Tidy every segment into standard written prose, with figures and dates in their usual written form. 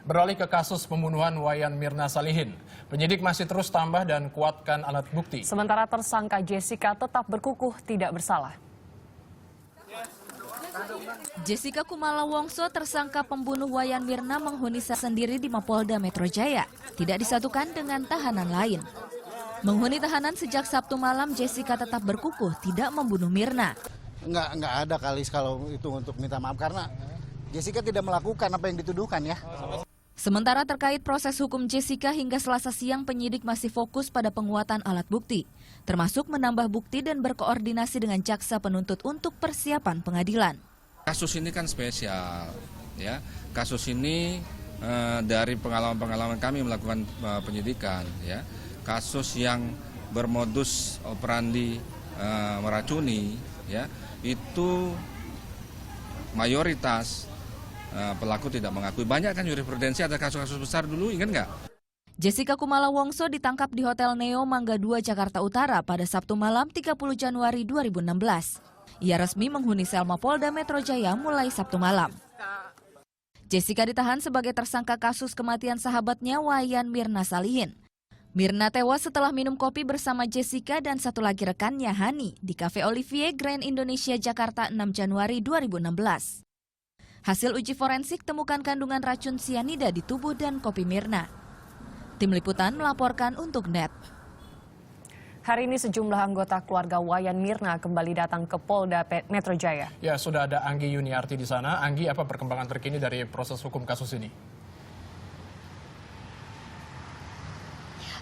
Beralih ke kasus pembunuhan Wayan Mirna Salihin. Penyidik masih terus tambah dan kuatkan alat bukti. Sementara tersangka Jessica tetap berkukuh tidak bersalah. Jessica Kumala Wongso, tersangka pembunuh Wayan Mirna, menghuni sendiri di Mapolda Metro Jaya. Tidak disatukan dengan tahanan lain. Menghuni tahanan sejak Sabtu malam, Jessica tetap berkukuh tidak membunuh Mirna. Nggak ada kali kalau itu untuk minta maaf karena Jessica tidak melakukan apa yang dituduhkan ya. Sementara terkait proses hukum Jessica, hingga Selasa siang penyidik masih fokus pada penguatan alat bukti, termasuk menambah bukti dan berkoordinasi dengan jaksa penuntut untuk persiapan pengadilan. Kasus ini kan spesial, ya. Kasus ini dari pengalaman-pengalaman kami melakukan penyidikan, ya. Kasus yang bermodus operandi meracuni, ya, itu mayoritas pelaku tidak mengakui. Banyak kan jurisprudensi ada kasus-kasus besar dulu, ingat nggak? Jessica Kumala Wongso ditangkap di Hotel Neo Mangga 2 Jakarta Utara pada Sabtu malam 30 Januari 2016. Ia resmi menghuni sel Mapolda Metro Jaya mulai Sabtu malam. Jessica ditahan sebagai tersangka kasus kematian sahabatnya Wayan Mirna Salihin. Mirna tewas setelah minum kopi bersama Jessica dan satu lagi rekannya, Hani, di Cafe Olivier Grand Indonesia Jakarta 6 Januari 2016. Hasil uji forensik temukan kandungan racun sianida di tubuh dan kopi Mirna. Tim Liputan melaporkan untuk NET. Hari ini sejumlah anggota keluarga Wayan Mirna kembali datang ke Polda Metro Jaya. Ya, sudah ada Anggi Yuniarti di sana. Anggi, apa perkembangan terkini dari proses hukum kasus ini?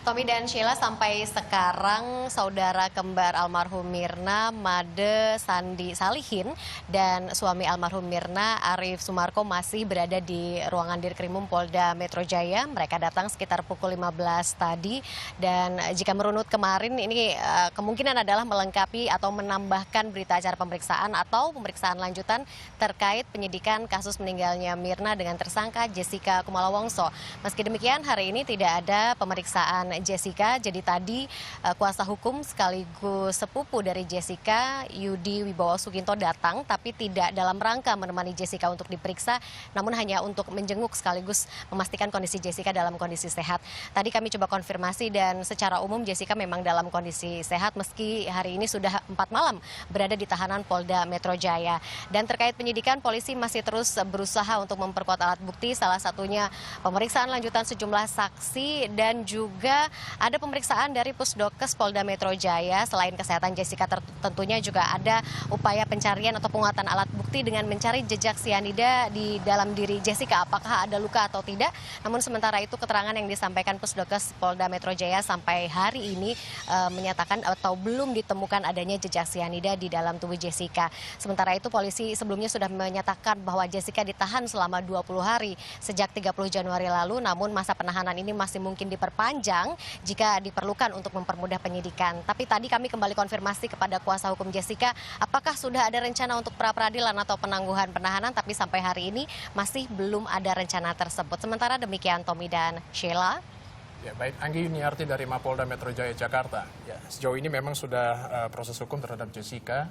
Tommy dan Sheila, sampai sekarang saudara kembar almarhum Mirna, Made Sandi Salihin, dan suami almarhum Mirna, Arif Sumarko, masih berada di ruangan Dirkrimum Polda Metro Jaya. Mereka datang sekitar pukul 15 tadi, dan jika merunut kemarin ini kemungkinan adalah melengkapi atau menambahkan berita acara pemeriksaan atau pemeriksaan lanjutan terkait penyidikan kasus meninggalnya Mirna dengan tersangka Jessica Kumala Wongso. Meski demikian, hari ini tidak ada pemeriksaan Jessica. Jadi tadi kuasa hukum sekaligus sepupu dari Jessica, Yudi Wibowo Suginto, datang tapi tidak dalam rangka menemani Jessica untuk diperiksa, namun hanya untuk menjenguk sekaligus memastikan kondisi Jessica dalam kondisi sehat. Tadi kami coba konfirmasi dan secara umum Jessica memang dalam kondisi sehat meski hari ini sudah 4 malam berada di tahanan Polda Metro Jaya. Dan terkait penyidikan, polisi masih terus berusaha untuk memperkuat alat bukti, salah satunya pemeriksaan lanjutan sejumlah saksi dan juga ada pemeriksaan dari Pusdokes Polda Metro Jaya. Selain kesehatan Jessica, tentunya juga ada upaya pencarian atau penguatan alat bukti dengan mencari jejak sianida di dalam diri Jessica, apakah ada luka atau tidak. Namun sementara itu keterangan yang disampaikan Pusdokes Polda Metro Jaya sampai hari ini menyatakan atau belum ditemukan adanya jejak sianida di dalam tubuh Jessica. Sementara itu polisi sebelumnya sudah menyatakan bahwa Jessica ditahan selama 20 hari sejak 30 Januari lalu, namun masa penahanan ini masih mungkin diperpanjang jika diperlukan untuk mempermudah penyidikan. Tapi tadi kami kembali konfirmasi kepada kuasa hukum Jessica, apakah sudah ada rencana untuk pra-peradilan atau penangguhan penahanan, tapi sampai hari ini masih belum ada rencana tersebut. Sementara demikian, Tommy dan Sheila. Ya, baik, Anggi Yuniarti dari Mapolda Metro Jaya Jakarta. Ya, sejauh ini memang sudah proses hukum terhadap Jessica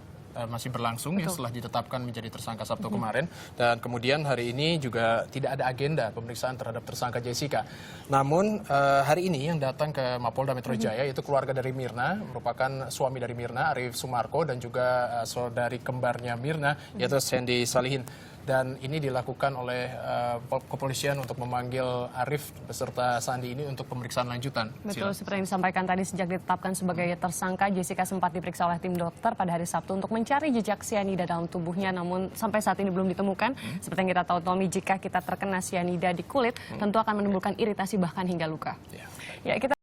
masih berlangsung. Ya, setelah ditetapkan menjadi tersangka Sabtu kemarin, dan kemudian hari ini juga tidak ada agenda pemeriksaan terhadap tersangka Jessica. Namun hari ini yang datang ke Mapolda Metro Jaya itu keluarga dari Mirna, merupakan suami dari Mirna, Arif Sumarko, dan juga saudari kembarnya Mirna, yaitu Sandi Salihin. Dan ini dilakukan oleh kepolisian untuk memanggil Arif beserta Sandi ini untuk pemeriksaan lanjutan. Betul, seperti yang disampaikan tadi, sejak ditetapkan sebagai tersangka, Jessica sempat diperiksa oleh tim dokter pada hari Sabtu untuk mencari jejak sianida dalam tubuhnya, namun sampai saat ini belum ditemukan. Seperti yang kita tahu, Tommy, jika kita terkena sianida di kulit, tentu akan menimbulkan iritasi bahkan hingga luka. Ya, kita